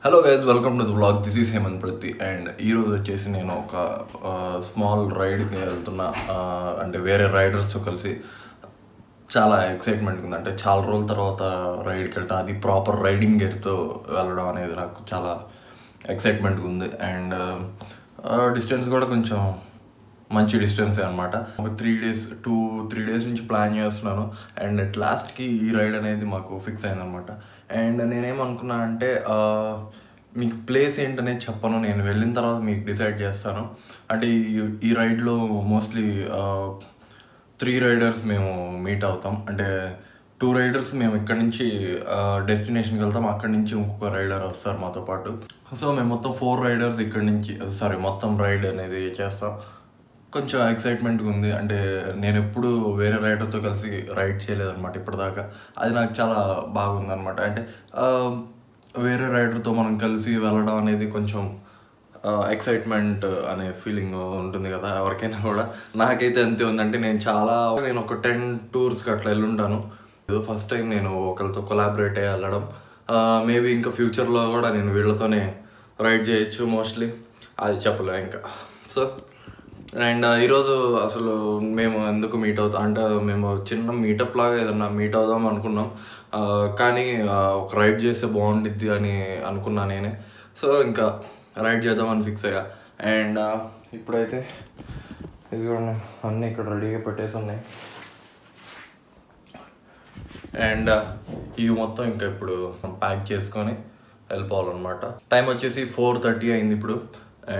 Hello guys, welcome to the vlog. This is Hemanth Prathi. And ఈరోజు వచ్చేసి నేను ఒక స్మాల్ రైడ్కి వెళ్తున్నా. అంటే వేరే రైడర్స్తో కలిసి చాలా ఎక్సైట్మెంట్ ఉంది. అంటే చాలా రోజుల తర్వాత రైడ్కి వెళ్ళటం, అది ప్రాపర్ రైడింగ్ గేర్తో వెళ్ళడం అనేది నాకు చాలా ఎక్సైట్మెంట్గా ఉంది. అండ్ డిస్టెన్స్ కూడా కొంచెం మంచి డిస్టెన్సే అనమాట. ఒక 3 డేస్ నుంచి ప్లాన్ చేస్తున్నాను. అండ్ అట్ లాస్ట్కి ఈ రైడ్ అనేది మాకు ఫిక్స్ అయిందనమాట. అండ్ నేనేమనుకున్నా అంటే మీకు ప్లేస్ ఏంటనేది చెప్పను, నేను వెళ్ళిన తర్వాత మీకు డిసైడ్ చేస్తాను. అంటే ఈ రైడ్లో మోస్ట్లీ 3 రైడర్స్ మేము మీట్ అవుతాం. అంటే 2 రైడర్స్ మేము ఇక్కడ నుంచి డెస్టినేషన్కి వెళ్తాం, అక్కడి నుంచి ఇంకొక రైడర్ వస్తారు మాతో పాటు. సో మేము మొత్తం 4 రైడర్స్ ఇక్కడ నుంచి మొత్తం రైడ్ అనేది చేస్తాం. కొంచెం ఎక్సైట్మెంట్గా ఉంది. అంటే నేను ఎప్పుడు వేరే రైడర్తో కలిసి రైడ్ చేయలేదన్నమాట ఇప్పటిదాకా. అది నాకు చాలా బాగుందన్నమాట. అంటే వేరే రైడర్తో మనం కలిసి వెళ్ళడం అనేది కొంచెం ఎక్సైట్మెంట్ అనే ఫీలింగ్ ఉంటుంది కదా ఎవరికైనా కూడా. నాకైతే అంతే ఉందంటే నేను ఒక 10 టూర్స్కి అట్లా వెళ్ళుంటాను. ఫస్ట్ టైం నేను ఒకరితో కొలాబరేట్ అయ్యి వెళ్ళడం. మేబీ ఇంకా ఫ్యూచర్లో కూడా నేను వీళ్ళతోనే రైడ్ చేయొచ్చు మోస్ట్లీ, అది చెప్పలే ఇంకా. సో అండ్ ఈరోజు అసలు మేము ఎందుకు మీట్ అవుతాం అంటే మేము చిన్న మీటప్ లాగా ఏదన్నా మీట్ అవుదాం అనుకున్నాం. కానీ ఒక రైడ్ చేస్తే బాగుండిద్ది అని అనుకున్నా నేనే. సో ఇంకా రైడ్ చేద్దామని ఫిక్స్ అయ్యా. అండ్ ఇప్పుడైతే ఇదిగోండి అన్నీ ఇక్కడ రెడీగా పెట్టేసి ఉన్నాయి. అండ్ ఇవి మొత్తం ఇంకా ఇప్పుడు ప్యాక్ చేసుకొని వెళ్ళిపోవాలన్నమాట. టైం వచ్చేసి 4:30 అయింది ఇప్పుడు.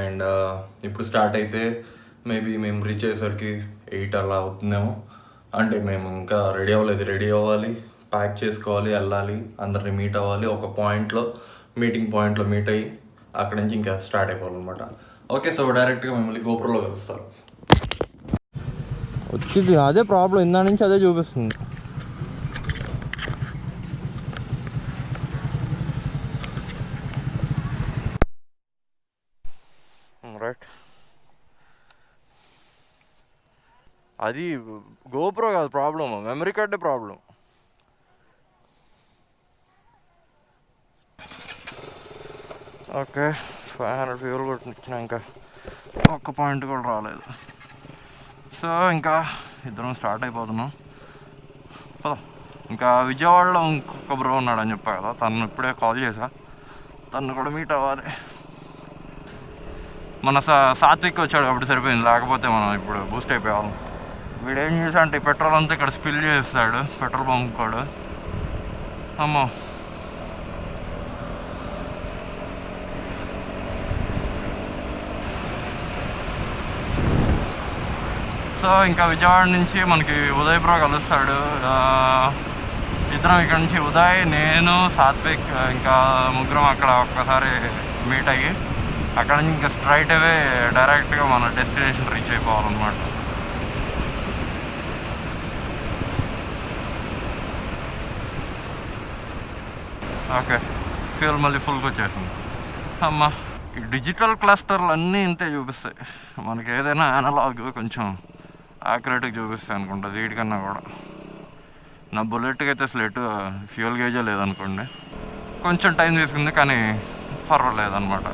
అండ్ ఇప్పుడు స్టార్ట్ అయితే మేబీ మేము రీచ్ అయ్యేసరికి 8 అలా అవుతుందేమో. అంటే మేము ఇంకా రెడీ అవ్వాలి, ప్యాక్ చేసుకోవాలి, వెళ్ళాలి, అందరిని మీట్ అవ్వాలి. ఒక మీటింగ్ పాయింట్లో మీట్ అయ్యి అక్కడి నుంచి ఇంకా స్టార్ట్ అయిపోవాలన్నమాట. ఓకే, సో డైరెక్ట్గా మిమ్మల్ని గోపురంలో కలుస్తారు. వచ్చింది అదే ప్రాబ్లం, ఇందా నుంచి అదే చూపిస్తుంది. రైట్, అది గోప్రో కాదు ప్రాబ్లం, మెమరీ కార్డే ప్రాబ్లం. ఓకే, 500 ఫ్యూల్ కొట్టిన ఇంకా ఒక్క పాయింట్ కూడా రాలేదు. సో ఇంకా ఇద్దరం స్టార్ట్ అయిపోతున్నాం. ఇంకా విజయవాడలో ఇంకొక బ్రో ఉన్నాడని చెప్పా కదా, తను ఇప్పుడే కాల్ చేశా, తను కూడా మీట్ అవ్వాలి. మన సాత్విక్ వచ్చాడు కాబట్టి సరిపోయింది, లేకపోతే మనం ఇప్పుడు బూస్ట్ అయిపోయాం. వీడు ఏం చేశా అంటే పెట్రోల్ అంతా ఇక్కడ స్పిల్ చేస్తాడు, పెట్రోల్ పంప్ కూడా. అమ్మో, సో ఇంకా విజయవాడ నుంచి మనకి ఉదయ్ బ్రో కలుస్తాడు. ఇద్దరం ఇక్కడ నుంచి ఉదయ్, నేను, సాత్విక్ ఇంకా ముగ్గురం అక్కడ ఒక్కసారి మీట్ అయ్యి అక్కడ నుంచి ఇంకా స్ట్రైట్ అవే డైరెక్ట్గా మన డెస్టినేషన్ రీచ్ అయిపోవాలన్నమాట. ఓకే, ఫ్యూల్ మళ్ళీ ఫుల్గా వచ్చేసింది. అమ్మ, ఈ డిజిటల్ క్లస్టర్లు అన్నీ ఇంతే చూపిస్తాయి మనకి. ఏదైనా అనలాగ్ కొంచెం యాక్యురేట్గా చూపిస్తాయి అనుకుంటా వీటికన్నా కూడా. నా బుల్లెట్కి అయితే అసలు ఎటు ఫ్యూల్ గేజే లేదనుకోండి. కొంచెం టైం తీసుకుంది కానీ పర్వాలేదన్నమాట.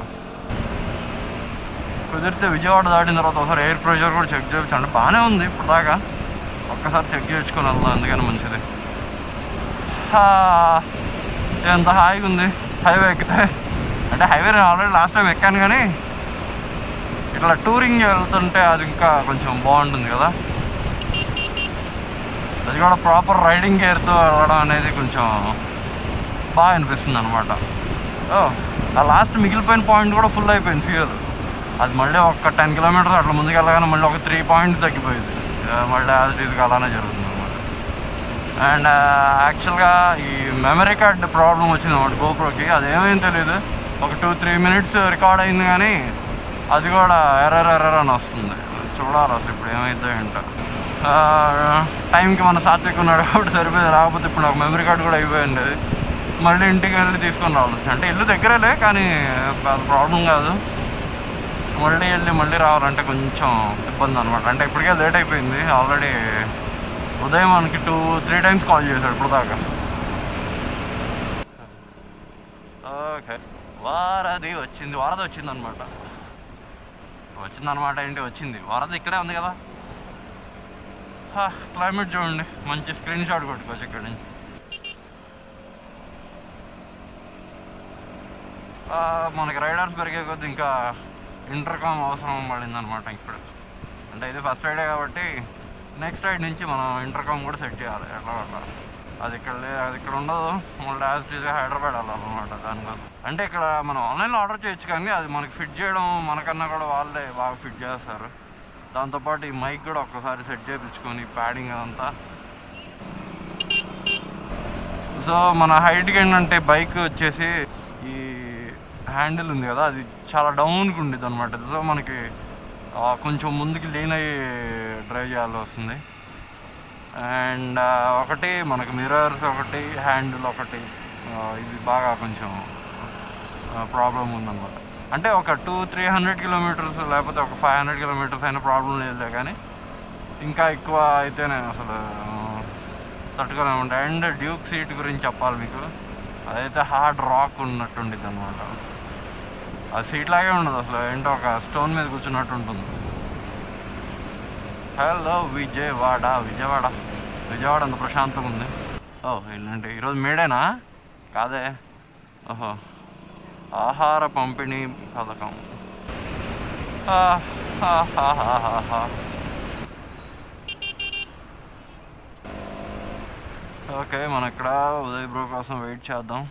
కుదిరితే విజయవాడ దాటిన తర్వాత ఒకసారి ఎయిర్ ప్రెషర్ కూడా చెక్ చేయొచ్చు. అంటే బాగానే ఉంది ఇప్పుడు దాకా, ఒక్కసారి చెక్ చేసుకొని వెళ్దాం, అందుకని మంచిది. ఎంత హాయిగా ఉంది హైవే ఎక్కితే. అంటే హైవే నేను ఆల్రెడీ లాస్ట్ టైం ఎక్కాను, కానీ ఇట్లా టూరింగ్ వెళ్తుంటే అది ఇంకా కొంచెం బాగుంటుంది కదా. అది కూడా ప్రాపర్ రైడింగ్ గేర్తో వెళ్ళడం అనేది కొంచెం బాగా అనిపిస్తుంది అనమాట. ఆ లాస్ట్ మిగిలిపోయిన పాయింట్ కూడా ఫుల్ అయిపోయింది ఫ్యూయల్. అది మళ్ళీ ఒక 10 కిలోమీటర్స్ అట్లా ముందుకు వెళ్ళగానే మళ్ళీ ఒక 3 పాయింట్స్ తగ్గిపోయింది. మళ్ళీ యాజ్ ఈజ్గా అలానే జరుగుతుంది అనమాట. అండ్ యాక్చువల్గా ఈ మెమరీ కార్డ్ ప్రాబ్లం వచ్చింది అన్నమాట గోప్రోకి. అదేమైంది తెలియదు, ఒక 2-3 మినిట్స్ రికార్డ్ అయింది కానీ అది కూడా ఎర్రర్ అని వస్తుంది. చూడాలి అసలు ఇప్పుడు ఏమైతే ఏంటో. టైంకి మన సాత్విక్ ఉన్నాడు కాబట్టి సరిపోయింది, లేకపోతే ఇప్పుడు నాకు మెమరీ కార్డ్ కూడా అయిపోయింది. మళ్ళీ ఇంటికి వెళ్ళి తీసుకొని రావాలి. అంటే ఇల్లు దగ్గరేలే కానీ అది ప్రాబ్లం కాదు. మళ్ళీ రావాలంటే కొంచెం ఇబ్బంది అనమాట. అంటే ఇప్పటికే లేట్ అయిపోయింది ఆల్రెడీ. ఉదయం మనకి 2-3 టైమ్స్ కాల్ చేశాడు ఇప్పుడు దాకా. ఓకే, వారధి వచ్చింది, వరద వచ్చింది అనమాట. వచ్చిందనమాట ఏంటి, వచ్చింది వరద ఇక్కడే ఉంది కదా. క్లైమేట్ చూడండి, మంచి స్క్రీన్ షాట్ కొట్టుకోవచ్చు ఇక్కడ నుంచి. మనకి రైడర్స్ పెరిగే కొద్ది ఇంకా ఇంటర్కామ్ అవసరం పడిందనమాట ఇప్పుడు. అంటే ఇది ఫస్ట్ రైడే కాబట్టి నెక్స్ట్ రైడ్ నుంచి మనం ఇంటర్కామ్ కూడా సెట్ చేయాలి ఎట్లా అట్లా. అది ఇక్కడ ఉండదు, మళ్ళీ యాజ్గా హైదరాబాద్ వెళ్ళాలన్నమాట దానికోసం. అంటే ఇక్కడ మనం ఆన్లైన్లో ఆర్డర్ చేయొచ్చు, కానీ అది మనకి ఫిట్ చేయడం మనకన్నా కూడా వాళ్ళే బాగా ఫిట్ చేస్తారు. దాంతోపాటు ఈ మైక్ కూడా ఒక్కసారి సెట్ చేయించుకొని ప్యాడింగ్ అదంతా. సో మన హైట్కి ఏంటంటే బైక్ వచ్చేసి ఈ హ్యాండిల్ ఉంది కదా, అది చాలా డౌన్కి ఉండేది అనమాట. సో మనకి కొంచెం ముందుకి లీన్ అయ్యి డ్రైవ్ చేయాల్సి వస్తుంది. అండ్ ఒకటి మనకి మిర్రర్స్ ఒకటి, హ్యాండిల్ ఒకటి, ఇది బాగా కొంచెం ప్రాబ్లం ఉందన్నమాట. అంటే ఒక 200-300 కిలోమీటర్స్ లేకపోతే ఒక 500 కిలోమీటర్స్ అయినా ప్రాబ్లం లేదులే, కానీ ఇంకా ఎక్కువ అయితే నేను అసలు తట్టుకోలేమంటే. అండ్ డ్యూక్ సీట్ గురించి చెప్పాలి మీకు, అదైతే హార్డ్ రాక్ ఉన్నట్టు ఉండిద్ది అనమాట. ఆ సీట్ లాగే ఉండదు అసలు, ఏంటో ఒక స్టోన్ మీద కూర్చున్నట్టు ఉంటుంది. హలో విజయవాడ అంత ప్రశాంతంగా ఉంది. ఏంటంటే ఈరోజు మేడేనా? కాదే, ఓహో ఆహార పంపిణీ పథకం. ఓకే, మనం ఇక్కడ ఉదయ్ బ్రో కోసం వెయిట్ చేద్దాం.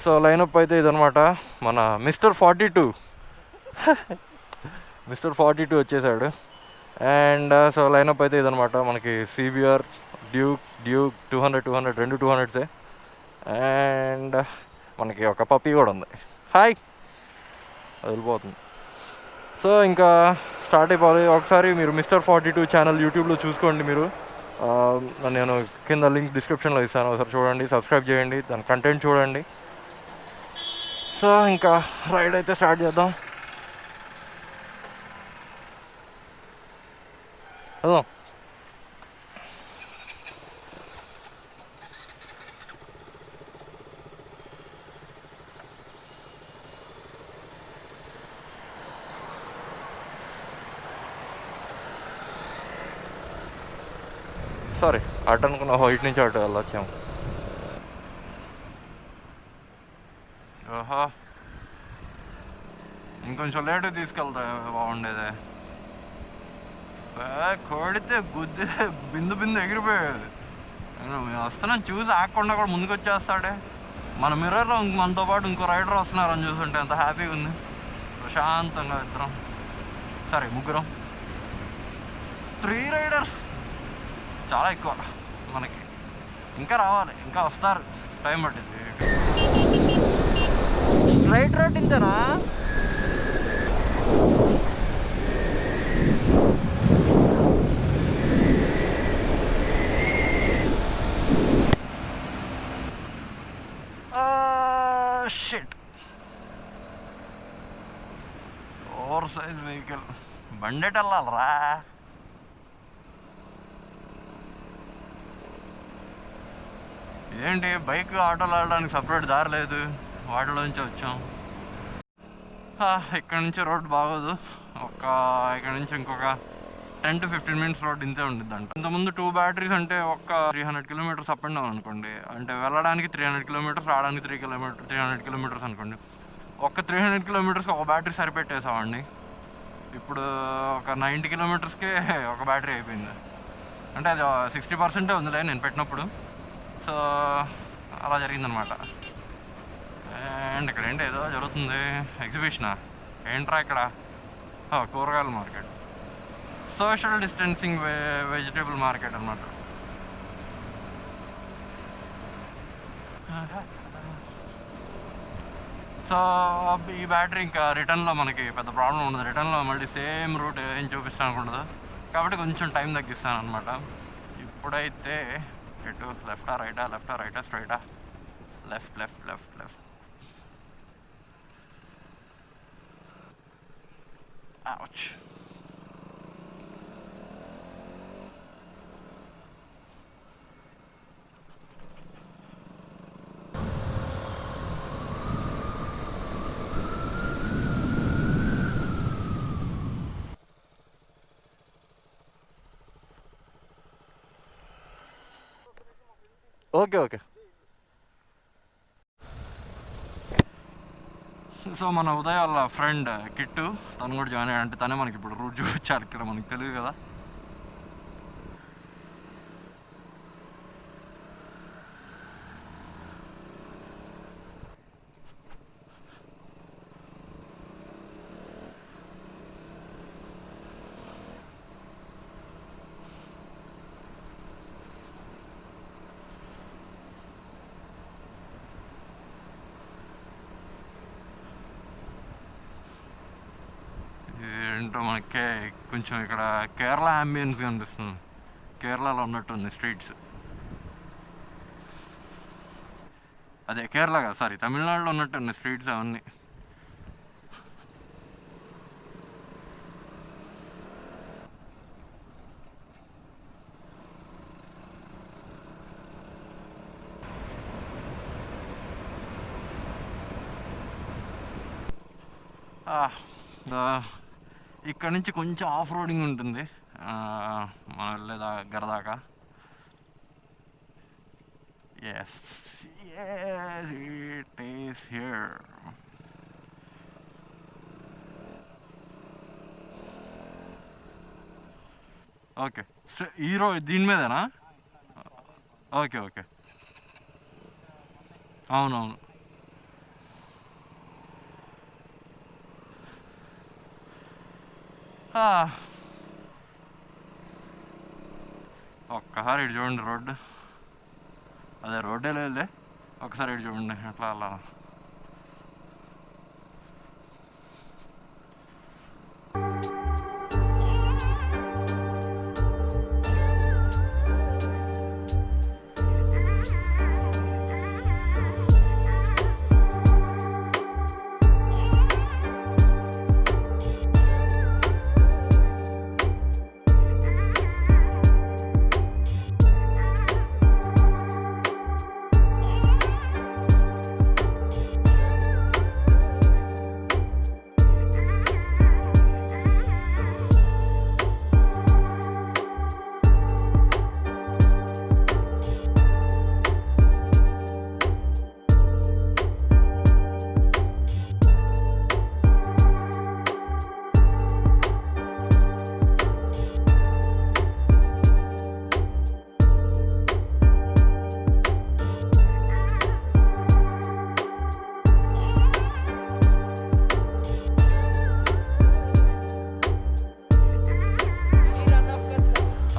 సో లైనప్ అయితే ఇదనమాట, మన మిస్టర్ 42 వచ్చేసాడు. అండ్ సో లైనప్ అయితే ఇదనమాట, మనకి CBR, డ్యూక్ 200 రెండు 200సే. అండ్ మనకి ఒక పప్పీ కూడా ఉంది. హాయ్, వదిలిపోతుంది. సో ఇంకా స్టార్ట్ అయిపోవాలి. ఒకసారి మీరు మిస్టర్ 42 ఛానల్ యూట్యూబ్లో చూసుకోండి. మీరు నేను కింద లింక్ డిస్క్రిప్షన్లో ఇస్తాను, ఒకసారి చూడండి, సబ్స్క్రైబ్ చేయండి, దాని కంటెంట్ చూడండి. సో ఇంకా రైడ్ అయితే స్టార్ట్ చేద్దాం. వెళ్దాం. సారీ, అటు అనుకున్నా, ఇటు నుంచి అటు వెళ్ళొచ్చాము. ఓహో, ఇంకొంచెం లేటు తీసుకెళ్తా బాగుండేదే. కొడితే గుద్ది బిందు ఎగిరిపోయేది. వస్తున్నాను చూసి ఆగకుండా కూడా ముందుకు వచ్చేస్తాడే. మన మిర్రర్లో మనతో పాటు ఇంకో రైడర్ వస్తున్నారని చూస్తుంటే ఎంత హ్యాపీగా ఉంది. ప్రశాంతంగా ఇద్దరం, సరే ముగ్గురం, 3 రైడర్స్, చాలా ఎక్కువ మనకి. ఇంకా రావాలి, ఇంకా వస్తారు, టైం పట్టింది. స్ట్రైట్ రోడ్ ఇంతేనా? షిట్, ఓవర్ సైజ్ వెహికల్, బండెట్ వెళ్ళాలరా. ఏంటి బైక్ ఆటోలు వెళ్ళడానికి సపరేట్ దారి లేదు, వాటిలోంచి వచ్చాం. ఇక్కడ నుంచి రోడ్ బాగోదు, ఇక్కడ నుంచి ఇంకొక 10-15 మినిట్స్ రోడ్ ఇంతే ఉంటుంది అంట. ఇంతకుముందు 2 బ్యాటరీస్ అంటే 300 కిలోమీటర్స్ అప్ అండ్ డౌన్ అనుకోండి. అంటే వెళ్ళడానికి 300 కిలోమీటర్స్, రావడానికి 300 కిలోమీటర్స్ అనుకోండి. 300 కిలోమీటర్స్కి ఒక బ్యాటరీ సరిపెట్టేసామండి. ఇప్పుడు ఒక 90 కిలోమీటర్స్కే ఒక బ్యాటరీ అయిపోయింది. అంటే అది 60% ఉందిలే నేను పెట్టినప్పుడు. సో అలా జరిగిందనమాట. అండ్ ఇక్కడ ఏంటి ఏదో జరుగుతుంది, ఎగ్జిబిషనా ఏంట్రా ఇక్కడ? కూరగాయల market, social distancing vegetable market అన్నమాట. సో ఈ బ్యాటరీ ఇంకా రిటర్న్లో మనకి పెద్ద ప్రాబ్లం ఉండదు. రిటర్న్లో మళ్ళీ సేమ్ రూట్ ఏం చూపించడానికి ఉండదు, కాబట్టి కొంచెం టైం తగ్గిస్తాను అనమాట. ఇప్పుడైతే ఎటు లెఫ్టా రైటా స్ట్రైటా? Left. Ouch. Okay okay. So మన ఉదయ్ వాళ్ళ ఫ్రెండ్ కిట్టు తను కూడా జాయిన్ అయ్యాడు. అంటే తనే మనకి ఇప్పుడు రూట్ చూపించారు. ఇక్కడ మనకి తెలియదు కదా. ఏంటో మనకి కొంచెం ఇక్కడ కేరళ అంబియన్స్ కనిపిస్తుంది. కేరళలో ఉన్నట్టుంది స్ట్రీట్స్. అదే కేరళ కదా, సారీ తమిళనాడులో ఉన్నట్టుంది స్ట్రీట్స్ అవన్నీ. ఇక్కడ నుంచి కొంచెం ఆఫ్ రోడింగ్ ఉంటుంది మనం వెళ్ళే దగ్గర దాకా. Yes it is here. Okay దీని మీదేనా? ఓకే ఓకే, అవునవును. ఒక్కసారి ఇటు చూడండి రోడ్డు. అదే రోడ్డే లేదులే, ఒకసారి ఇటు చూడండి ఎట్లా అలా.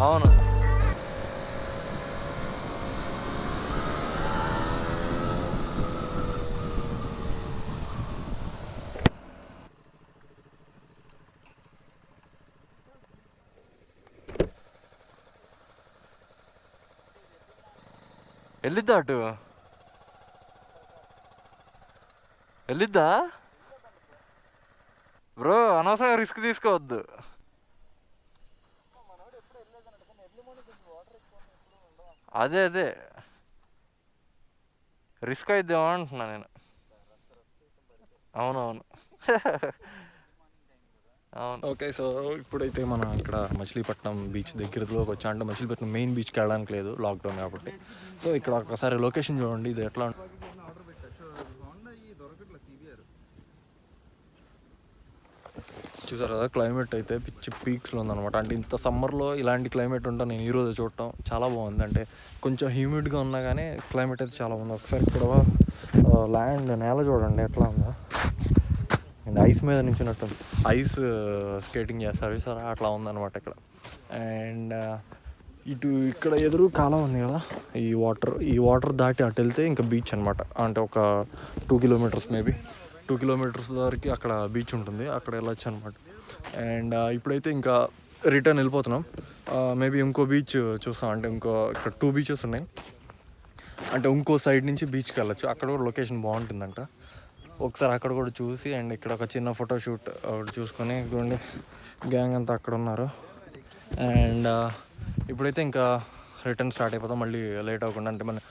అవును, వెళ్ళిద్దా అటు? వెళ్ళిద్దా బ్రో? అనవసరంగా రిస్క్ తీసుకోవద్దు. అదే రిస్క్ అయిద్దామా అంటున్నా నేను. అవునవును. అవును. ఓకే, సో ఇప్పుడైతే మనం ఇక్కడ మచిలీపట్నం బీచ్ దగ్గరలోకి వచ్చా. అంటే మచిలీపట్నం మెయిన్ బీచ్కి వెళ్ళడానికి లేదు, లాక్డౌన్ కాబట్టి. సో ఇక్కడ ఒకసారి లొకేషన్ చూడండి, ఇది ఎట్లా చూసారు కదా. క్లైమేట్ అయితే పిచ్చి పీక్స్లో ఉందన్నమాట. అంటే ఇంత సమ్మర్లో ఇలాంటి క్లైమేట్ ఉంటా నేను ఈరోజు చూడటం చాలా బాగుంది. అంటే కొంచెం హ్యూమిడ్గా ఉన్నా కానీ క్లైమేట్ అయితే చాలా బాగుంది. ఒకసారి ఇక్కడ ల్యాండ్ నేల చూడండి ఎట్లా ఉందో. అండ్ ఐస్ మీద నించున్నట్టు ఐస్ స్కేటింగ్ చేస్తారు సార్, అట్లా ఉందన్నమాట ఇక్కడ. అండ్ ఇక్కడ ఎదురు కాలం ఉంది కదా, ఈ వాటర్ దాటి అటు వెళ్తే ఇంకా బీచ్ అనమాట. అంటే ఒక 2 కిలోమీటర్స్, మేబీ 2 కిలోమీటర్స్ వరకు అక్కడ బీచ్ ఉంటుంది, అక్కడ వెళ్ళొచ్చు అనమాట. అండ్ ఇప్పుడైతే ఇంకా రిటర్న్ వెళ్ళిపోతున్నాం. మేబీ ఇంకో బీచ్ చూస్తాం. అంటే ఇక్కడ 2 బీచెస్ ఉన్నాయి. అంటే ఇంకో సైడ్ నుంచి బీచ్కి వెళ్ళొచ్చు, అక్కడ కూడా లొకేషన్ బాగుంటుందంట. ఒకసారి అక్కడ కూడా చూసి, అండ్ ఇక్కడ ఒక చిన్న ఫోటోషూట్ ఒకటి చూసుకొని చూడండి, గ్యాంగ్ అంతా అక్కడ ఉన్నారు. అండ్ ఇప్పుడైతే ఇంకా రిటర్న్ స్టార్ట్ అయిపోతాం, మళ్ళీ లేట్ అవ్వకుండా. అంటే మనం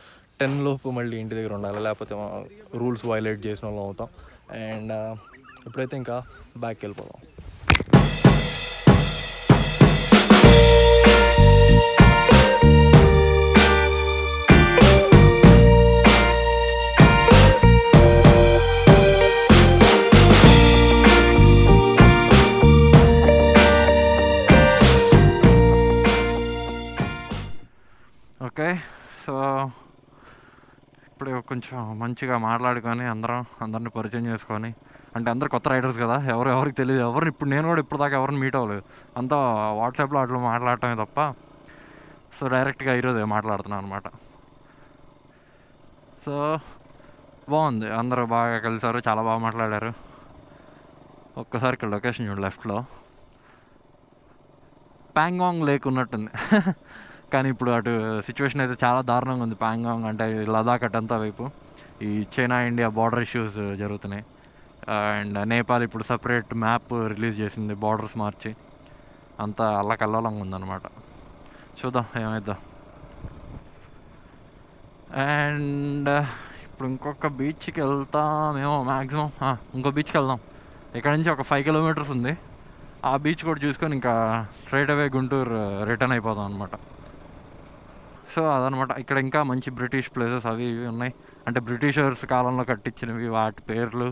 10 లోపు మళ్ళీ ఇంటి దగ్గర ఉండాలి, లేకపోతే రూల్స్ వైలేట్ చేసిన వాళ్ళం అవుతాం. అండ్ ఇప్పుడైతే ఇంకా బ్యాక్కి వెళ్ళిపోదాం. ఓకే. సో ఇప్పుడు కొంచెం మంచిగా మాట్లాడుకొని అందరిని పరిచయం చేసుకొని, అంటే అందరు కొత్త రైడర్స్ కదా, ఎవరికి తెలియదు. ఇప్పుడు నేను కూడా ఇప్పటిదాకా ఎవరిని మీట్ అవ్వలేదు. అంతా వాట్సాప్లో అట్లా మాట్లాడటమే తప్ప. సో డైరెక్ట్గా ఈరోజే మాట్లాడుతున్నాను అనమాట. సో బాగుంది, అందరూ బాగా కలిసారు, చాలా బాగా మాట్లాడారు. ఒక్కసారి ఇక్కడ లొకేషన్ చూడు, లెఫ్ట్లో ప్యాంగాంగ్ లేక్ ఉన్నట్టుంది. కానీ ఇప్పుడు అటు సిచ్యువేషన్ అయితే చాలా దారుణంగా ఉంది. ప్యాంగాంగ్ అంటే లదాఖ్ అటంతా వైపు ఈ చైనా ఇండియా బార్డర్ ఇష్యూస్ జరుగుతున్నాయి. అండ్ నేపాల్ ఇప్పుడు సపరేట్ మ్యాప్ రిలీజ్ చేసింది, బార్డర్స్ మార్చి. అంతా అల్లకల్లోలంగా ఉందన్నమాట. చూద్దాం ఏమైద్దాం. అండ్ ఇప్పుడు ఇంకొక బీచ్కి వెళ్తామేమో మ్యాక్సిమం. ఇంకో బీచ్కి వెళ్దాం. ఇక్కడ నుంచి ఒక 5 కిలోమీటర్స్ ఉంది. ఆ బీచ్ కూడా చూసుకొని ఇంకా స్ట్రైట్ అవే గుంటూరు రిటర్న్ అయిపోదాం అనమాట. సో అదనమాట. ఇక్కడ ఇంకా మంచి బ్రిటిష్ ప్లేసెస్ అవి ఇవి ఉన్నాయి. అంటే బ్రిటిషర్స్ కాలంలో కట్టించినవి, వాటి పేర్లు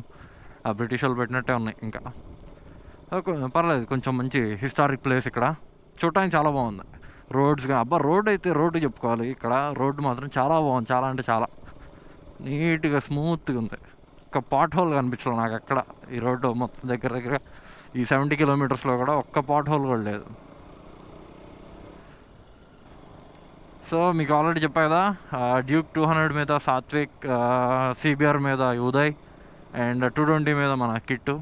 ఆ బ్రిటిష్ వాళ్ళు పెట్టినట్టే ఉన్నాయి. ఇంకా పర్లేదు, కొంచెం మంచి హిస్టారిక్ ప్లేస్. ఇక్కడ చూడటానికి చాలా బాగుంది. రోడ్స్ రోడ్ అయితే రోడ్డు చెప్పుకోవాలి. ఇక్కడ రోడ్డు మాత్రం చాలా బాగుంది, చాలా అంటే చాలా నీట్గా స్మూత్గా ఉంది. ఒక్క పాట్ హోల్ కనిపించలేదు నాకు అక్కడ. ఈ రోడ్డు మొత్తం దగ్గర ఈ 70 కిలోమీటర్స్లో కూడా ఒక్క పాట్ హోల్ కూడా లేదు. సో మీకు ఆల్రెడీ చెప్పా కదా, డ్యూక్ 200 మీద సాత్విక్, సిబిఆర్ మీద ఉదయ్, అండ్ 220 మీద మన కిట్టు.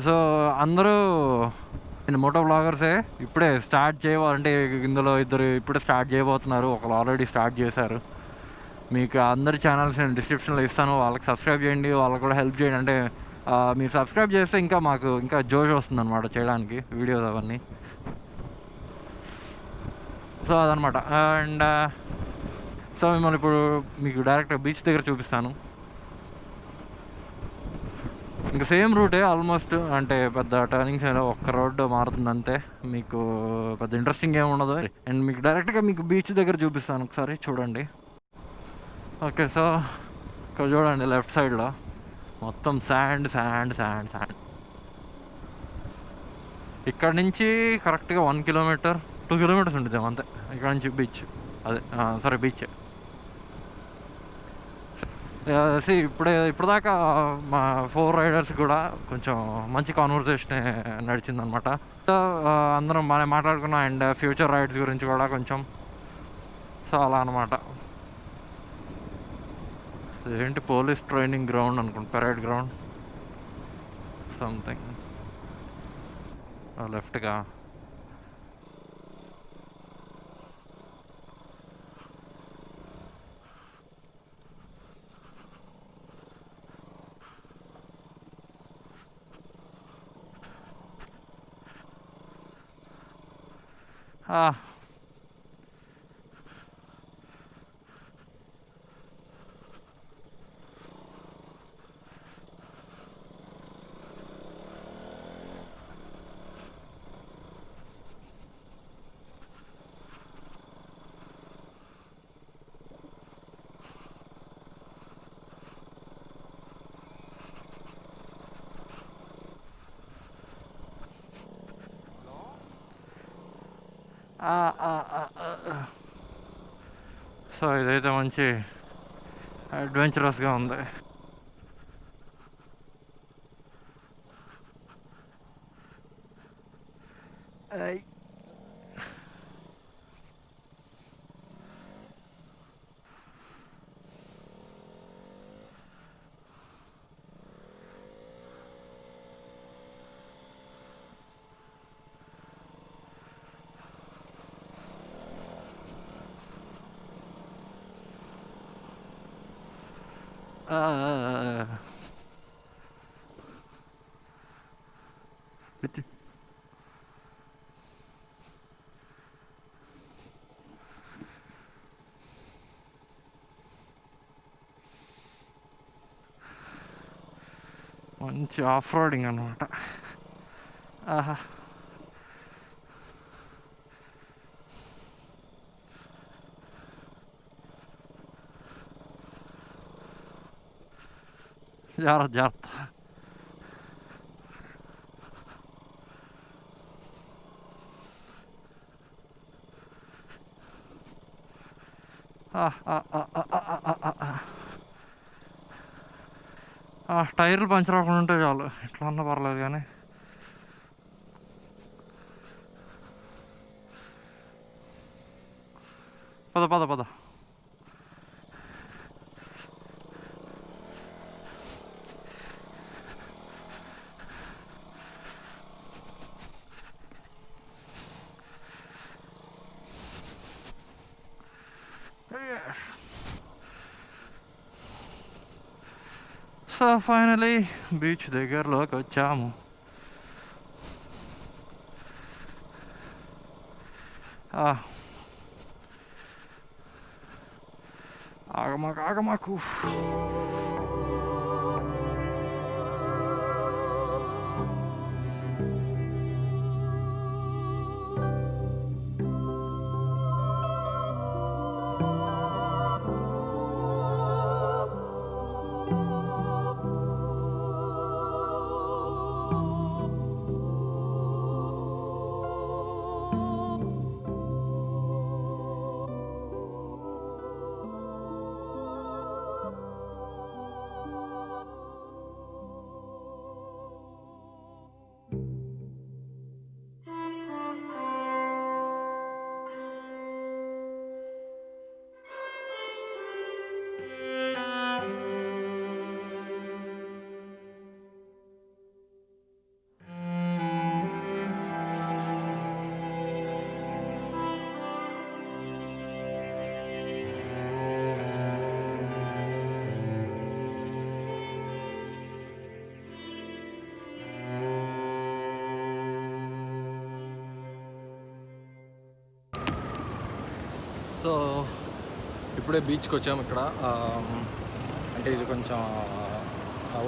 సో అందరూ నేను మోటో బ్లాగర్సే. ఇప్పుడే స్టార్ట్ చేయవాలంటే ఇందులో ఇద్దరు ఇప్పుడే స్టార్ట్ చేయబోతున్నారు, ఒకరు ఆల్రెడీ స్టార్ట్ చేశారు. మీకు అందరి ఛానల్స్ నేను డిస్క్రిప్షన్లో ఇస్తాను, వాళ్ళకి సబ్స్క్రైబ్ చేయండి, వాళ్ళకి కూడా హెల్ప్ చేయండి. అంటే మీరు సబ్స్క్రైబ్ చేస్తే ఇంకా మాకు ఇంకా జోష్ వస్తుంది అనమాట చేయడానికి వీడియోస్ అవన్నీ. సో అదనమాట. అండ్ సో మిమ్మల్ని ఇప్పుడు మీకు డైరెక్ట్గా బీచ్ దగ్గర చూపిస్తాను. ఇంకా సేమ్ రూటే ఆల్మోస్ట్, అంటే పెద్ద టర్నింగ్స్ అయినా ఒక్క రోడ్డు మారుతుంది అంతే. మీకు పెద్ద ఇంట్రెస్టింగ్ ఏమి ఉండదు. అండ్ మీకు డైరెక్ట్గా మీకు బీచ్ దగ్గర చూపిస్తాను, ఒకసారి చూడండి. ఓకే. సో ఇక్కడ చూడండి, లెఫ్ట్ సైడ్లో మొత్తం శాండ్ శాండ్ శాండ్ శాండ్. ఇక్కడ నుంచి కరెక్ట్గా 1 కిలోమీటర్ 2 కిలోమీటర్స్ ఉంటుంది అంతే ఇక్కడ నుంచి బీచ్. అదే సరే బీచ్. ఇప్పుడు దాకా మా 4 రైడర్స్ కూడా కొంచెం మంచి కాన్వర్సేషన్ నడిచిందనమాట. అందరం బాగా మాట్లాడుకున్నాం. అండ్ ఫ్యూచర్ రైడ్స్ గురించి కూడా కొంచెం. సో అలా అనమాట. ఏంటి పోలీస్ ట్రైనింగ్ గ్రౌండ్ అనుకుంటా, పెరేడ్ గ్రౌండ్ సంథింగ్. లెఫ్ట్గా సో ఇదైతే మంచి అడ్వెంచరస్గా ఉంది. మంచి ఆఫ్ రోడింగ్ అనమాట. ఆహా, జాగ్రత్త జాగ్రత్త. టైర్లు పంచర్ అవ్వకుండా ఉంటే చాలు, ఎట్లా ఉన్నా పర్లేదు. కానీ పద పద పద. సో ఫైనలీ బీచ్ దగ్గరలోకి వచ్చాము. ఆగమాకు. సో ఇప్పుడే బీచ్కి వచ్చాము. ఇక్కడ అంటే ఇది కొంచెం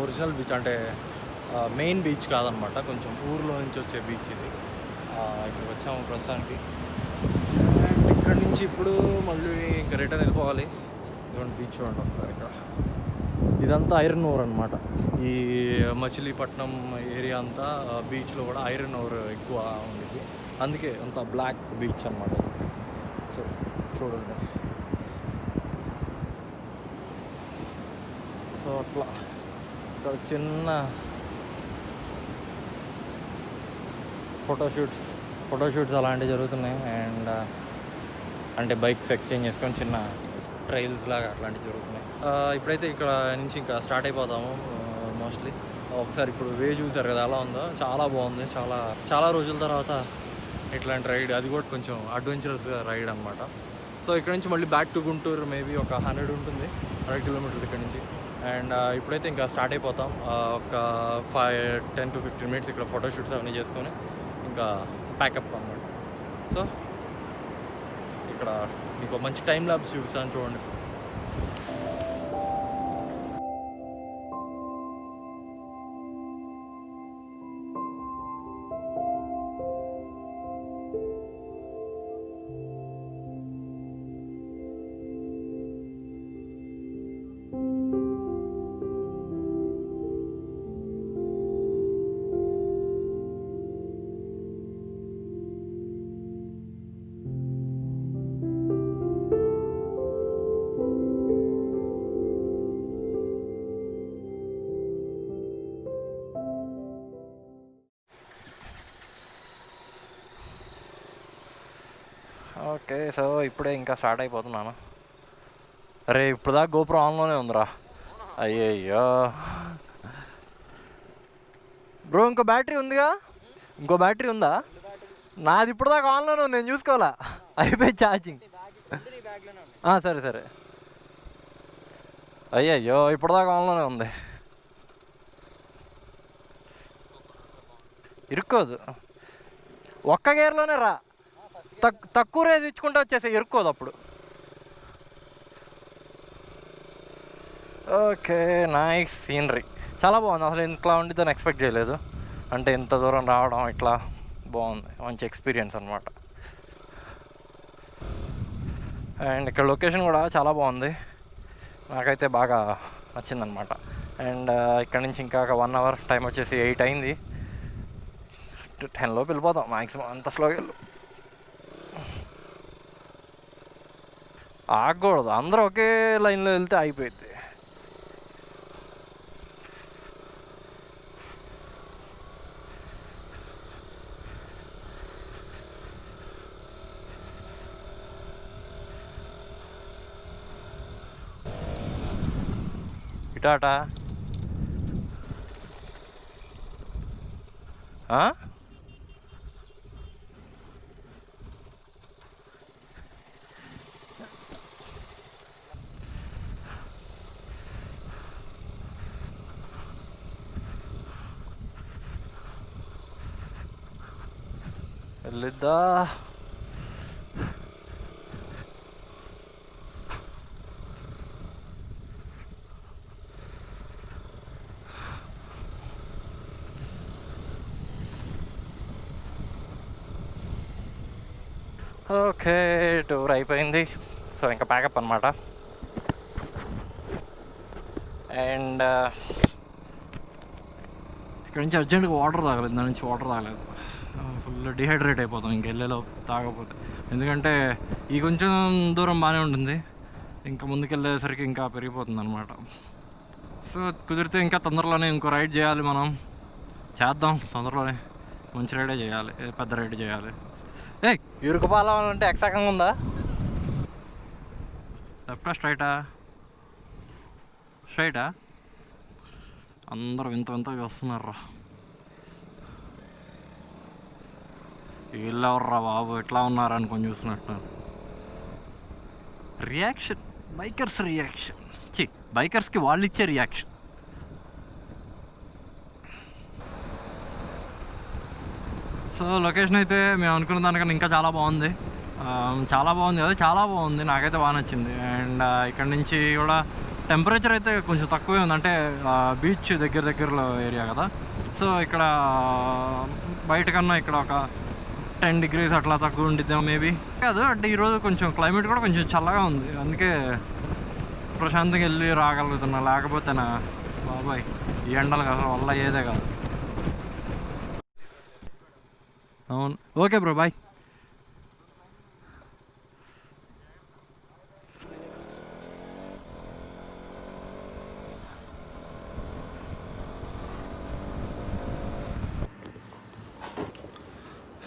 ఒరిజినల్ బీచ్, అంటే మెయిన్ బీచ్ కాదనమాట, కొంచెం ఊర్లో నుంచి వచ్చే బీచ్ ఇది. ఇక్కడికి వచ్చాము ప్రస్తుతానికి. అండ్ ఇక్కడ నుంచి ఇప్పుడు మళ్ళీ ఇంకా రిటర్న్ వెళ్ళిపోవాలి. ఇటువంటి బీచ్ చూడండి ఒకసారి. ఇక్కడ ఇదంతా ఐరన్ ఓర్ అనమాట. ఈ మచిలీపట్నం ఏరియా అంతా బీచ్లో కూడా ఐరన్ ఓర్ ఎక్కువ ఉండేది, అందుకే అంత బ్లాక్ బీచ్ అనమాట. సో చూడండి. సో అట్లా ఇక్కడ చిన్న ఫోటోషూట్స్ అలాంటివి జరుగుతున్నాయి. అండ్ అంటే బైక్స్ ఎక్స్చేంజ్ చేసుకొని చిన్న ట్రైల్స్ లాగా అట్లాంటివి జరుగుతున్నాయి. ఇప్పుడైతే ఇక్కడ నుంచి ఇంకా స్టార్ట్ అయిపోతాము మోస్ట్లీ. ఒకసారి ఇప్పుడు వే చూసారు కదా ఎలా ఉందో, చాలా బాగుంది. చాలా రోజుల తర్వాత ఇట్లాంటి రైడ్, అది కూడా కొంచెం అడ్వెంచరస్గా రైడ్ అనమాట. సో ఇక్కడ నుంచి మళ్ళీ బ్యాక్ టు గుంటూరు మేబీ ఒక 100 ఉంటుంది, 100 కిలోమీటర్స్ ఇక్కడ నుంచి. అండ్ ఇప్పుడైతే ఇంకా స్టార్ట్ అయిపోతాం. ఒక 10 to 15 మినిట్స్ ఇక్కడ ఫోటోషూట్స్ అవన్నీ చేసుకొని ఇంకా ప్యాకప్ అనమాట. సో ఇక్కడ మీకు మంచి టైం ల్యాబ్స్ చూపిస్తాను చూడండి. ఓకే, సో ఇప్పుడే ఇంకా స్టార్ట్ అయిపోతున్నాను. అరే ఇప్పుడు దాకా గోప్రో ఆన్లోనే ఉందిరా. అయ్యయ్యో బ్రో, ఇంకో బ్యాటరీ ఉందా? నాది ఇప్పుడు దాకా ఆన్లోనే ఉంది, నేను చూసుకోవాలా. అయిపోయి ఛార్జింగ్. సరే. అయ్యయ్యో ఇప్పుడు దాకా ఆన్లోనే ఉంది. ఇరుక్కోదు, ఒక్క గేర్లోనే రా. తక్కువ రేజ్ ఇచ్చుకుంటే వచ్చేసి ఇరుక్కోదు అప్పుడు. ఓకే, నైస్ సీనరీ, చాలా బాగుంది. అసలు ఇంట్లో ఉండిద్దని ఎక్స్పెక్ట్ చేయలేదు. అంటే ఇంత దూరం రావడం ఇట్లా బాగుంది, మంచి ఎక్స్పీరియన్స్ అనమాట. అండ్ ఇక్కడ లొకేషన్ కూడా చాలా బాగుంది, నాకైతే బాగా నచ్చిందనమాట. అండ్ ఇక్కడ నుంచి ఇంకా ఒక 1 hour, టైం వచ్చేసి 8 అయింది. 10 లోపు వెళ్ళిపోతాం మ్యాక్సిమం, అంత స్లోగా ఆగకూడదు, అందరూ ఒకే లైన్లో వెళ్తే అయిపోయింది. ఇటాటా వెళ్ళిద్దా. ఓకే, టూర్ అయిపోయింది. సో ఇంకా ప్యాకప్ అనమాట. అండ్ ఇక్కడ నుంచి అర్జెంట్గా వాటర్ తాగలేదు, దాని నుంచి వాటర్ తాగలేదు. ఫుల్ డిహైడ్రేట్ అయిపోతాం ఇంకెళ్ళేలో తాగకపోతే. ఎందుకంటే ఈ కొంచెం దూరం బాగానే ఉంటుంది, ఇంకా ముందుకెళ్ళేసరికి ఇంకా పెరిగిపోతుంది అనమాట. సో కుదిరితే ఇంకా తొందరలోనే ఇంకో రైడ్ చేయాలి, మనం చేద్దాం తొందరలోనే. మంచి రైడే చేయాలి, పెద్ద రైడ్ చేయాలి. ఏ ఇరుకుపాలం అంటే ఎక్సకంగా ఉందా? లెఫ్టా స్ట్రైటా? స్ట్రైటా? అందరూ వింత వింతగా చూస్తున్నారా. వీళ్ళెవర్రా బాబు ఎట్లా ఉన్నారా అనుకొని చూస్తున్నట్టున్నారు. రియాక్షన్, బైకర్స్ రియాక్షన్, బైకర్స్కి వాళ్ళు ఇచ్చే రియాక్షన్. సో లొకేషన్ అయితే మేము అనుకున్న దానికన్నా ఇంకా చాలా బాగుంది. చాలా బాగుంది కదా, చాలా బాగుంది, నాకైతే బాగా నచ్చింది. అండ్ ఇక్కడ నుంచి కూడా టెంపరేచర్ అయితే కొంచెం తక్కువే ఉంది, అంటే బీచ్ దగ్గరలో ఏరియా కదా. సో ఇక్కడ బయట కన్నా ఇక్కడ ఒక 10 degrees అట్లా తక్కువ ఉండిద్దాం మేబీ. కాదు అంటే ఈరోజు కొంచెం క్లైమేట్ కూడా కొంచెం చల్లగా ఉంది, అందుకే ప్రశాంతంగా వెళ్ళి రాగలుగుతున్నా. లేకపోతేనా బాబాయ్ ఈ ఎండలు అసలు వల్ల అయ్యేదే కాదు. అవును, ఓకే బ్రో, బాయ్.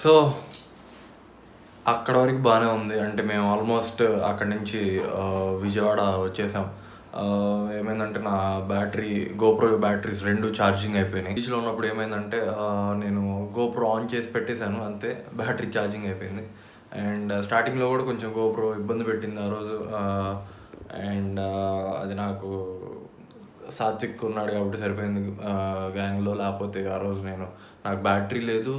సో అక్కడ వరకు బాగానే ఉంది. అంటే మేము ఆల్మోస్ట్ అక్కడి నుంచి విజయవాడ వచ్చేసాం. ఏమైందంటే నా గోప్రో బ్యాటరీస్ 2 ఛార్జింగ్ అయిపోయినాయి. బీచ్లో ఉన్నప్పుడు ఏమైందంటే నేను గోప్రో ఆన్ చేసి పెట్టేశాను, అంతే బ్యాటరీ ఛార్జింగ్ అయిపోయింది. అండ్ స్టార్టింగ్లో కూడా కొంచెం గోప్రో ఇబ్బంది పెట్టింది ఆ రోజు. అండ్ అది నాకు సాత్విక్ ఉన్నాడు కాబట్టి సరిపోయింది గ్యాంగ్లో. లేకపోతే ఆ రోజు నాకు బ్యాటరీ లేదు,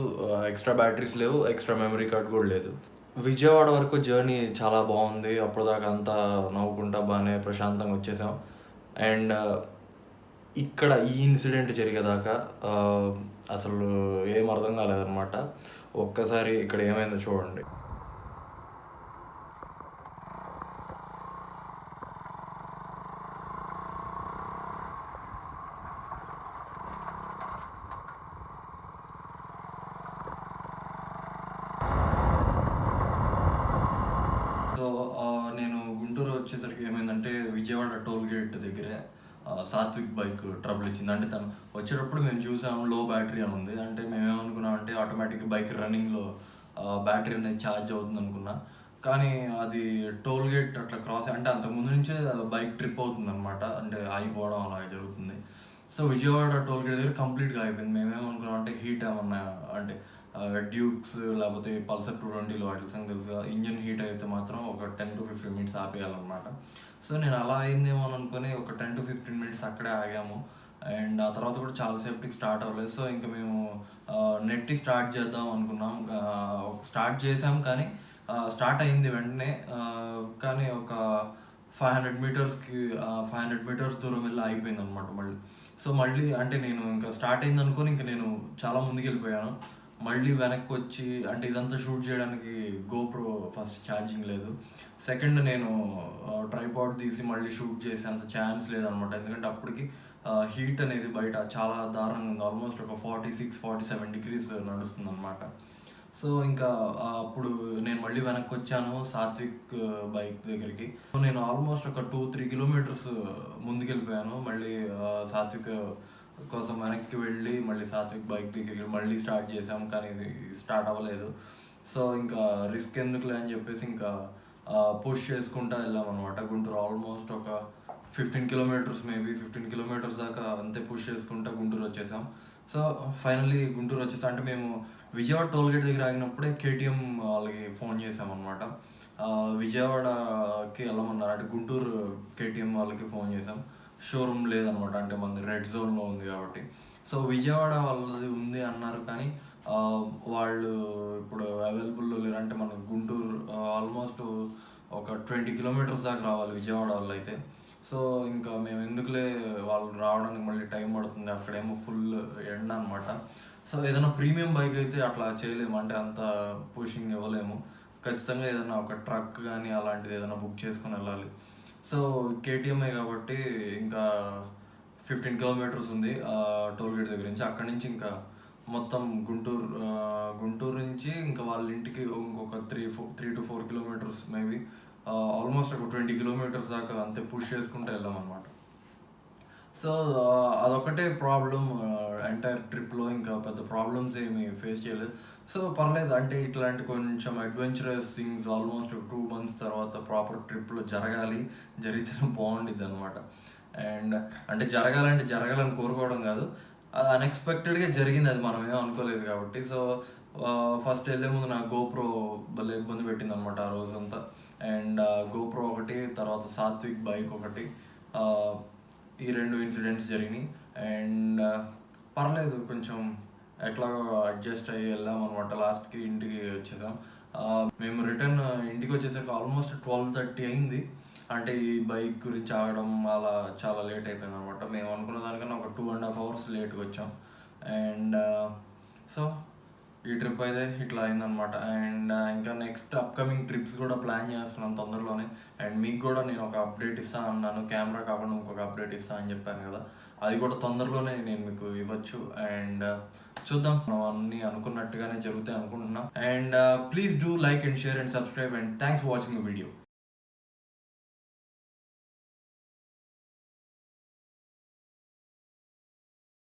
ఎక్స్ట్రా బ్యాటరీస్ లేవు, ఎక్స్ట్రా మెమరీ కార్డ్ కూడా లేదు. విజయవాడ వరకు జర్నీ చాలా బాగుంది. అప్పటిదాకా అంతా నవ్వుకుంటా బాగానే ప్రశాంతంగా వచ్చేసాం. అండ్ ఇక్కడ ఈ ఇన్సిడెంట్ జరిగేదాకా అసలు ఏం అర్థం కాలేదన్నమాట. ఒక్కసారి ఇక్కడ ఏమైందో చూడండి. సో నేను గుంటూరు వచ్చేసరికి ఏమైందంటే విజయవాడ టోల్ గేట్ దగ్గరే సాత్విక్ బైక్ ట్రబుల్ ఇచ్చింది. అంటే తను వచ్చేటప్పుడు మేము చూసాము లో బ్యాటరీ అని ఉంది. అంటే మేమేమనుకున్నాం అంటే ఆటోమేటిక్గా బైక్ రన్నింగ్లో బ్యాటరీ అనేది ఛార్జ్ అవుతుంది అనుకున్నా. కానీ అది టోల్ గేట్ అట్లా క్రాస్ అంటే అంతకుముందు నుంచే బైక్ ట్రిప్ అవుతుంది అనమాట, అంటే ఆగిపోవడం అలా జరుగుతుంది. సో విజయవాడ టోల్ గేట్ దగ్గర కంప్లీట్గా అయిపోయింది. మేమేమనుకున్నాం అంటే హీట్ ఏమన్నా అంటే డ్యూక్స్ లేకపోతే పల్సర్ 220 వాటి సంగతి తెలుసుగా, ఇంజన్ హీట్ అయితే మాత్రం ఒక 10 to 15 minutes ఆపేయాలన్నమాట. సో నేను అలా అయిందేమో అని అనుకుని ఒక 10 to 15 minutes అక్కడే ఆగాము. అండ్ ఆ తర్వాత కూడా చాలాసేపటికి స్టార్ట్ అవ్వలేదు. సో ఇంకా మేము నెట్టి స్టార్ట్ చేద్దాం అనుకున్నాం. స్టార్ట్ చేసాం కానీ స్టార్ట్ అయింది వెంటనే. కానీ ఒక 500 meters దూరం వెళ్ళి ఆగిపోయింది అనమాట మళ్ళీ. సో మళ్ళీ అంటే నేను ఇంకా స్టార్ట్ అయింది అనుకుని ఇంకా నేను చాలా ముందుకు వెళ్ళిపోయాను. మళ్ళీ వెనక్కి వచ్చి అంటే ఇదంతా షూట్ చేయడానికి గోప్రో ఫస్ట్ ఛార్జింగ్ లేదు, సెకండ్ నేను ట్రైపాడ్ తీసి మళ్ళీ షూట్ చేసే అంత ఛాన్స్ లేదనమాట. ఎందుకంటే అప్పటికి హీట్ అనేది బయట చాలా దారుణంగా ఉంది. ఆల్మోస్ట్ ఒక 46-47 degrees నడుస్తుంది అనమాట. సో ఇంకా అప్పుడు నేను మళ్ళీ వెనక్కి వచ్చాను సాత్విక్ బైక్ దగ్గరికి. సో నేను ఆల్మోస్ట్ ఒక 2-3 కిలోమీటర్స్ ముందుకెళ్ళిపోయాను. మళ్ళీ సాత్విక్ కోసం వెనక్కి వెళ్ళి మళ్ళీ సాత్విక్ బైక్ దగ్గరికి మళ్ళీ స్టార్ట్ చేసాం, కానీ ఇది స్టార్ట్ అవ్వలేదు. సో ఇంకా రిస్క్ ఎందుకులే అని చెప్పేసి ఇంకా పుష్ చేసుకుంటా వెళ్ళాం అనమాట. గుంటూరు ఆల్మోస్ట్ ఒక 15 కిలోమీటర్స్, మేబీ 15 కిలోమీటర్స్ దాకా అంతే పుష్ చేసుకుంటా గుంటూరు వచ్చేసాం. సో ఫైనల్లీ గుంటూరు వచ్చేసాం. అంటే మేము విజయవాడ టోల్గేట్ దగ్గర ఆగినప్పుడే కేటీఎం వాళ్ళకి ఫోన్ చేసామన్నమాట. విజయవాడకి వెళ్ళమన్నారు, అంటే గుంటూరు కేటీఎం వాళ్ళకి ఫోన్ చేసాం. షోరూమ్ లేదనమాట, అంటే మనది రెడ్ జోన్లో ఉంది కాబట్టి. సో విజయవాడ వాళ్ళది ఉంది అన్నారు, కానీ వాళ్ళు ఇప్పుడు అవైలబుల్లో లేరు. అంటే మన గుంటూరు ఆల్మోస్ట్ ఒక 20 కిలోమీటర్స్ దాకా రావాలి విజయవాడ వాళ్ళు అయితే. సో ఇంకా మేము ఎందుకులే, వాళ్ళు రావడానికి మళ్ళీ టైం పడుతుంది, అక్కడేమో ఫుల్ ఎండ అనమాట. సో ఏదైనా ప్రీమియం బైక్ అయితే అట్లా చేయలేము, అంటే అంత పుషింగ్ ఇవ్వలేము. ఖచ్చితంగా ఏదైనా ఒక ట్రక్ కానీ అలాంటిది ఏదైనా బుక్ చేసుకొని వెళ్ళాలి. సో కేటీఎంఏ కాబట్టి ఇంకా 15 కిలోమీటర్స్ ఉంది టోల్గేట్ దగ్గర నుంచి. అక్కడి నుంచి ఇంకా మొత్తం గుంటూరు నుంచి ఇంకా వాళ్ళ ఇంటికి ఇంకొక 3-4 కిలోమీటర్స్, మేబీ ఆల్మోస్ట్ ఒక 20 కిలోమీటర్స్ దాకా అంతే పుష్ చేసుకుంటూ వెళ్ళాం అనమాట. సో అదొకటే ప్రాబ్లం ఎంటైర్ ట్రిప్లో, ఇంకా పెద్ద ప్రాబ్లమ్స్ ఏమి ఫేస్ చేయలేదు. సో పర్లేదు, అంటే ఇట్లాంటి కొంచెం అడ్వెంచరస్ థింగ్స్ ఆల్మోస్ట్ 2 months తర్వాత ప్రాపర్ ట్రిప్లో జరిగితేనే బాగుండిద్ది అనమాట. అండ్ అంటే జరగాలని కోరుకోవడం కాదు, అది అన్ఎక్స్పెక్టెడ్గా జరిగింది, అది మనం ఏమో అనుకోలేదు కాబట్టి. సో ఫస్ట్ వెళ్ళే ముందు నా గోప్రో భలే ఇబ్బంది పెట్టింది అనమాట ఆ రోజంతా. అండ్ గోప్రో ఒకటి, తర్వాత సాత్విక్ బైక్ ఒకటి, ఈ 2 ఇన్సిడెంట్స్ జరిగినాయి. అండ్ పర్లేదు, కొంచెం ఎట్లాగో అడ్జస్ట్ అయ్యి వెళ్ళాం అనమాట. లాస్ట్కి ఇంటికి వచ్చేసాం. మేము రిటర్న్ ఇంటికి వచ్చేసరికి ఆల్మోస్ట్ 12:30 అయింది. అంటే ఈ బైక్ గురించి ఆగడం అలా చాలా లేట్ అయిపోయింది అనమాట. మేము అనుకున్న దానికన్నా ఒక 2.5 hours లేట్గా వచ్చాం. అండ్ సో ఈ ట్రిప్ అయితే ఇట్లా అయిందనమాట. అండ్ ఇంకా నెక్స్ట్ అప్కమింగ్ ట్రిప్స్ కూడా ప్లాన్ చేస్తున్నాను తొందరలోనే. అండ్ మీకు కూడా నేను ఒక అప్డేట్ ఇస్తాను అన్నాను, కెమెరా కాకుండా ఇంకొక అప్డేట్ ఇస్తాను అని చెప్పాను కదా, అది కూడా తొందరలోనే నేను మీకు ఇవ్వచ్చు. అండ్ చూద్దాం, మనం అన్నీ అనుకున్నట్టుగానే జరుగుతాయి అనుకుంటున్నాం. And please do like and share and subscribe, and thanks for watching the video.